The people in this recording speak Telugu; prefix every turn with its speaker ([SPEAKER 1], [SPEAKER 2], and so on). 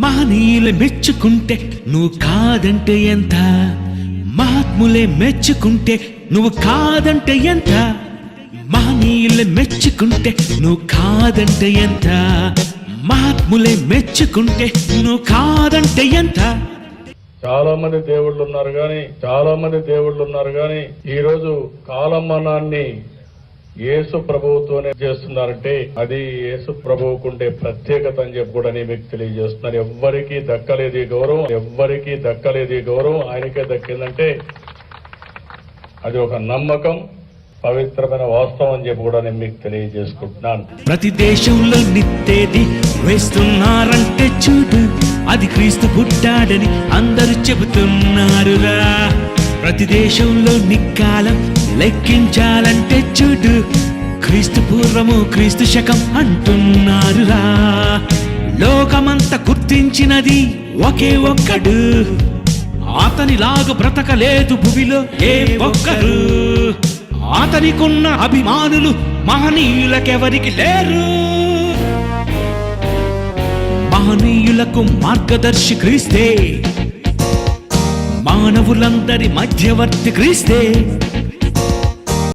[SPEAKER 1] మహనీయులే మెచ్చుకుంటే నువ్వు కాదంటే ఎంత, మహాత్ములే మెచ్చుకుంటే నువ్వు కాదంటే ఎంత, మహనీయులే మెచ్చుకుంటే నువ్వు కాదంటే ఎంత, మహాత్ములే మెచ్చుకుంటే నువ్వు కాదంటే ఎంత.
[SPEAKER 2] చాలా మంది దేవుళ్ళు ఉన్నారు కానీ ఈరోజు కాలమానాన్ని యేసు ప్రభువుతోనే చేస్తున్నారంటే అది యేసు ప్రభువుకుండే ప్రత్యేకత అని చెప్పి కూడా నేను మీకు తెలియజేస్తున్నారు. ఎవ్వరికీ దక్కలేదు ఈ గౌరవం, ఆయనకే దక్కిందంటే అది ఒక నమ్మకం, పవిత్రమైన వాస్తవం అని చెప్పి కూడా నేను మీకు తెలియజేసుకుంటున్నాను.
[SPEAKER 1] ప్రతి దేశంలో నిత్తేది వేస్తున్నారంటే చూడు, అది క్రీస్తు పుట్టాడని అందరూ చెబుతున్నారురా. ప్రతి దేశంలో నిక్కాలం లెక్కించాలంటే చూడు, క్రీస్తు పూర్వము క్రీస్తు శకం అంటున్నారురా. లోకమంతా గుర్తించినది ఒకే ఒక్కడు, అతనిలాగా బ్రతకలేదు భూమిలో ఏ ఒక్కరు. అతనికున్న అభిమానులు మహనీయులకెవరికి లేరు. మహనీయులకు మార్గదర్శి క్రీస్తే, మానవులందరి మధ్యవర్తి క్రీస్తే.